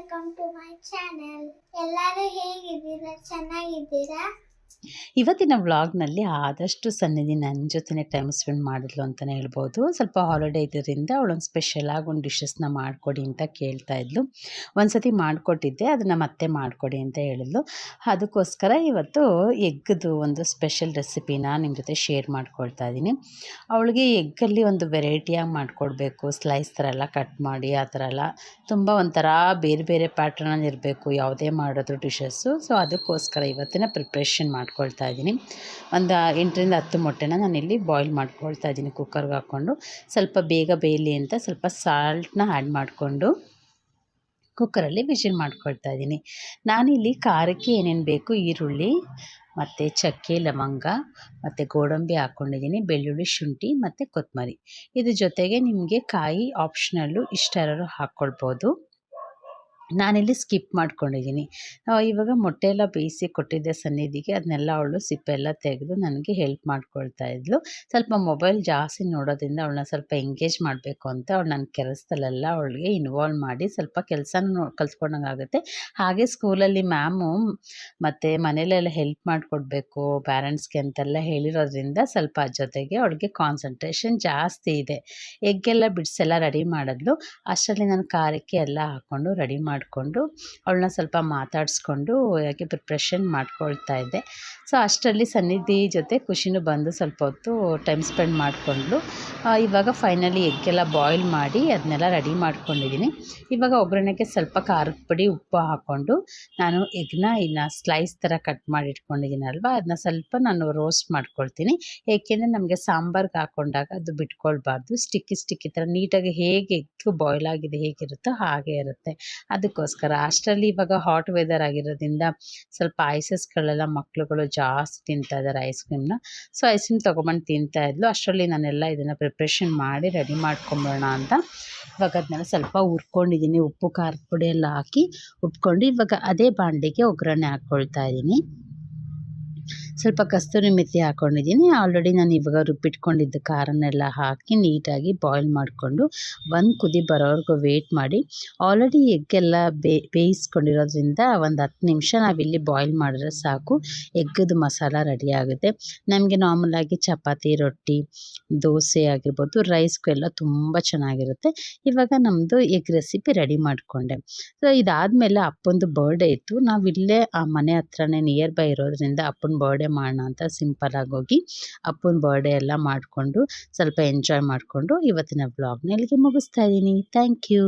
Welcome to my channel. ಎಲ್ಲರೂ ಹೇಗಿದ್ದೀರಾ? ಚೆನ್ನಾಗಿದ್ದೀರಾ? ಇವತ್ತಿನ ವ್ಲಾಗ್ನಲ್ಲಿ ಆದಷ್ಟು ಸನ್ನಿಧಿ ನನ್ನ ಜೊತೆನೇ ಟೈಮ್ ಸ್ಪೆಂಡ್ ಮಾಡಿದ್ಲು ಅಂತಲೇ ಹೇಳ್ಬೋದು. ಸ್ವಲ್ಪ ಹಾಲಿಡೇ ಇದ್ದರಿಂದ ಅವಳೊಂದು ಸ್ಪೆಷಲಾಗಿ ಒಂದು ಡಿಶಸ್ನ ಮಾಡಿಕೊಡಿ ಅಂತ ಕೇಳ್ತಾ ಇದ್ಲು. ಒಂದು ಸತಿ ಮಾಡಿಕೊಟ್ಟಿದ್ದೆ, ಅದನ್ನು ಮತ್ತೆ ಮಾಡಿಕೊಡಿ ಅಂತ ಹೇಳಿದ್ಲು. ಅದಕ್ಕೋಸ್ಕರ ಇವತ್ತು ಎಗ್ಗದು ಒಂದು ಸ್ಪೆಷಲ್ ರೆಸಿಪಿನ ನಿಮ್ಮ ಜೊತೆ ಶೇರ್ ಮಾಡ್ಕೊಳ್ತಾ ಇದ್ದೀನಿ. ಅವಳಿಗೆ ಎಗ್ಗಲ್ಲಿ ಒಂದು ವೆರೈಟಿಯಾಗಿ ಮಾಡಿಕೊಡ್ಬೇಕು, ಸ್ಲೈಸ್ ಥರ ಎಲ್ಲ ಕಟ್ ಮಾಡಿ ಆ ಥರ ಎಲ್ಲ ತುಂಬ ಒಂಥರ ಬೇರೆ ಬೇರೆ ಪ್ಯಾಟ್ರನಲ್ಲಿ ಇರಬೇಕು ಯಾವುದೇ ಮಾಡಿದ್ರು ಡಿಶಸ್ಸು. ಸೊ ಅದಕ್ಕೋಸ್ಕರ ಇವತ್ತಿನ ಪ್ರಿಪ್ರೇಷನ್ ಮಾಡ್ಕೊಳ್ತಾ ಇದ್ದೀನಿ. ಒಂದು 8ರಿಂದ 10 ಮೊಟ್ಟೆನ ನಾನಿಲ್ಲಿ ಬಾಯ್ಲ್ ಮಾಡ್ಕೊಳ್ತಾ ಇದ್ದೀನಿ ಕುಕ್ಕರ್ಗೆ ಹಾಕ್ಕೊಂಡು. ಸ್ವಲ್ಪ ಬೇಗ ಬೇಯಲಿ ಅಂತ ಸ್ವಲ್ಪ ಸಾಲ್ಟ್ನ ಆ್ಯಡ್ ಮಾಡಿಕೊಂಡು ಕುಕ್ಕರಲ್ಲಿ ವಿಷಿಲ್ ಮಾಡ್ಕೊಳ್ತಾ ಇದ್ದೀನಿ. ನಾನಿಲ್ಲಿ ಖಾರಕ್ಕೆ ಏನೇನು ಬೇಕು, ಈರುಳ್ಳಿ ಮತ್ತು ಚಕ್ಕೆ ಲವಂಗ ಮತ್ತು ಗೋಡಂಬಿ ಹಾಕ್ಕೊಂಡಿದ್ದೀನಿ, ಬೆಳ್ಳುಳ್ಳಿ ಶುಂಠಿ ಮತ್ತು ಕೊತ್ತಂಬರಿ. ಇದ್ರ ಜೊತೆಗೆ ನಿಮಗೆ ಕಾಯಿ ಆಪ್ಷನಲ್ಲು, ಇಷ್ಟ ಇರೋರು ಹಾಕ್ಕೊಳ್ಬೋದು. ನಾನಿಲ್ಲಿ ಸ್ಕಿಪ್ ಮಾಡ್ಕೊಂಡಿದ್ದೀನಿ. ಇವಾಗ ಮೊಟ್ಟೆ ಎಲ್ಲ ಬೇಯಿಸಿ ಕೊಟ್ಟಿದ್ದೆ ಸನ್ನಿಧಿಗೆ, ಅದನ್ನೆಲ್ಲ ಅವಳು ಸಿಪ್ಪೆಲ್ಲ ತೆಗೆದು ನನಗೆ ಹೆಲ್ಪ್ ಮಾಡ್ಕೊಳ್ತಾ ಇದ್ಲು. ಸ್ವಲ್ಪ ಮೊಬೈಲ್ ಜಾಸ್ತಿ ನೋಡೋದ್ರಿಂದ ಅವಳನ್ನ ಸ್ವಲ್ಪ ಎಂಗೇಜ್ ಮಾಡಬೇಕು ಅಂತ ಅವಳು ನನ್ನ ಕೆಲಸದಲ್ಲೆಲ್ಲ ಅವಳಿಗೆ ಇನ್ವಾಲ್ವ್ ಮಾಡಿ ಸ್ವಲ್ಪ ಕೆಲಸನೂ ಕಲ್ತ್ಕೊಂಡಂಗೆ ಆಗುತ್ತೆ. ಹಾಗೆ ಸ್ಕೂಲಲ್ಲಿ ಮ್ಯಾಮು ಮತ್ತು ಮನೇಲೆಲ್ಲ ಹೆಲ್ಪ್ ಮಾಡಿಕೊಡ್ಬೇಕು ಪ್ಯಾರೆಂಟ್ಸ್ಗೆ ಅಂತೆಲ್ಲ ಹೇಳಿರೋದ್ರಿಂದ ಸ್ವಲ್ಪ ಜೊತೆಗೆ ಅವಳಿಗೆ ಕಾನ್ಸಂಟ್ರೇಷನ್ ಜಾಸ್ತಿ ಇದೆ. ಎಗ್ಗೆಲ್ಲ ಬಿಡಿಸೆಲ್ಲ ರೆಡಿ ಮಾಡಿದ್ಲು. ಅಷ್ಟರಲ್ಲಿ ನಾನು ಖಾರಕ್ಕೆ ಎಲ್ಲ ಹಾಕ್ಕೊಂಡು ರೆಡಿ ಮಾಡಿಕೊಂಡು ಅವಳನ್ನ ಸ್ವಲ್ಪ ಮಾತಾಡಿಸ್ಕೊಂಡು ಯಾಕೆ ಪ್ರಿಪ್ರೇಷನ್ ಮಾಡ್ಕೊಳ್ತಾ ಇದ್ದೆ. ಸೊ ಅಷ್ಟರಲ್ಲಿ ಸನ್ನಿಧಿ ಜೊತೆ ಖುಷಿನೂ ಬಂದು ಸ್ವಲ್ಪ ಹೊತ್ತು ಟೈಮ್ ಸ್ಪೆಂಡ್ ಮಾಡಿಕೊಂಡ್ಳು. ಇವಾಗ ಫೈನಲಿ ಎಗ್ಗೆಲ್ಲ ಬಾಯ್ಲ್ ಮಾಡಿ ಅದನ್ನೆಲ್ಲ ರೆಡಿ ಮಾಡ್ಕೊಂಡಿದ್ದೀನಿ. ಇವಾಗ ಒಗ್ಗರಣೆಗೆ ಸ್ವಲ್ಪ ಖಾರದ ಪುಡಿ ಉಪ್ಪು ಹಾಕ್ಕೊಂಡು ನಾನು ಎಗ್ನ ಇನ್ನು ಸ್ಲೈಸ್ ಥರ ಕಟ್ ಮಾಡಿ ಇಟ್ಕೊಂಡಿದ್ದೀನಲ್ವ, ಅದನ್ನ ಸ್ವಲ್ಪ ನಾನು ರೋಸ್ಟ್ ಮಾಡ್ಕೊಳ್ತೀನಿ. ಏಕೆಂದರೆ ನಮಗೆ ಸಾಂಬಾರ್ಗೆ ಹಾಕ್ಕೊಂಡಾಗ ಅದು ಬಿಟ್ಕೊಳ್ಬಾರ್ದು, ಸ್ಟಿಕ್ಕಿ ಥರ ನೀಟಾಗಿ ಹೇಗೆ ಎಗ್ ಬಾಯ್ಲ್ ಆಗಿದೆ ಹೇಗಿರುತ್ತೋ ಹಾಗೆ ಇರುತ್ತೆ. ಅದಕ್ಕೋಸ್ಕರ ಅಷ್ಟರಲ್ಲಿ ಇವಾಗ ಹಾಟ್ ವೆದರ್ ಆಗಿರೋದ್ರಿಂದ ಸ್ವಲ್ಪ ಐಸಸ್ಗಳೆಲ್ಲ ಮಕ್ಳುಗಳು ಜಾಸ್ತಿ ತಿಂತಾ ಇದ್ದಾರೆ ಐಸ್ ಕ್ರೀಮ್ನ. ಸೊ ಐಸ್ ಕ್ರೀಮ್ ತೊಗೊಬಂದು ತಿಂತಾ ಇದ್ಲು. ಅಷ್ಟರಲ್ಲಿ ನಾನೆಲ್ಲ ಇದನ್ನು ಪ್ರಿಪ್ರೇಷನ್ ಮಾಡಿ ರೆಡಿ ಮಾಡ್ಕೊಂಬೋಣ ಅಂತ ಇವಾಗ ಅದನ್ನೆಲ್ಲ ಸ್ವಲ್ಪ ಹುರ್ಕೊಂಡಿದ್ದೀನಿ. ಉಪ್ಪು ಖಾರದ ಪುಡಿ ಎಲ್ಲ ಹಾಕಿ ಉಪ್ಕೊಂಡು ಇವಾಗ ಅದೇ ಬಾಣಲೆಗೆ ಒಗ್ಗರಣೆ ಹಾಕ್ಕೊಳ್ತಾ ಇದ್ದೀನಿ. ಸ್ವಲ್ಪ ಕಸ್ತೂರಿ ಮೆಥಿ ಹಾಕ್ಕೊಂಡಿದ್ದೀನಿ. ಆಲ್ರೆಡಿ ನಾನು ಇವಾಗ ರುಬ್ಬಿಟ್ಕೊಂಡಿದ್ದ ಖಾರನೆಲ್ಲ ಹಾಕಿ ನೀಟಾಗಿ ಬಾಯ್ಲ್ ಮಾಡಿಕೊಂಡು ಒಂದು ಕುದಿ ಬರೋವರೆಗೂ ವೆಯ್ಟ್ ಮಾಡಿ. ಆಲ್ರೆಡಿ ಎಗ್ಗೆಲ್ಲ ಬೇಯಿಸ್ಕೊಂಡಿರೋದ್ರಿಂದ ಒಂದು 10 ನಿಮಿಷ ನಾವಿಲ್ಲಿ ಬಾಯ್ಲ್ ಮಾಡಿದ್ರೆ ಸಾಕು, ಎಗ್ಗದು ಮಸಾಲ ರೆಡಿ ಆಗುತ್ತೆ. ನಮಗೆ ನಾರ್ಮಲಾಗಿ ಚಪಾತಿ, ರೊಟ್ಟಿ, ದೋಸೆ ಆಗಿರ್ಬೋದು, ರೈಸ್ಗೂ ಎಲ್ಲ ತುಂಬ ಚೆನ್ನಾಗಿರುತ್ತೆ. ಇವಾಗ ನಮ್ಮದು ಎಗ್ ರೆಸಿಪಿ ರೆಡಿ ಮಾಡಿಕೊಂಡೆ. ಸೊ ಇದಾದಮೇಲೆ ಅಪ್ಪಂದು ಬರ್ಡೇ ಇತ್ತು. ನಾವಿಲ್ಲೇ ಆ ಮನೆ ಹತ್ರನೇ ನಿಯರ್ ಬೈ ಇರೋದ್ರಿಂದ ಅಪ್ಪನ ಬರ್ಡೇ ಮಾಡೋಣ ಅಂತ ಸಿಂಪಲಾಗಿ ಹೋಗಿ ಅಪ್ಪನ ಬರ್ಡೇ ಎಲ್ಲ ಮಾಡಿಕೊಂಡು ಸ್ವಲ್ಪ ಎಂಜಾಯ್ ಮಾಡಿಕೊಂಡು ಇವತ್ತಿನ ವ್ಲಾಗ್ನ ಇಲ್ಲಿಗೆ ಮುಗಿಸ್ತಾ ಇದ್ದೀನಿ. Thank you.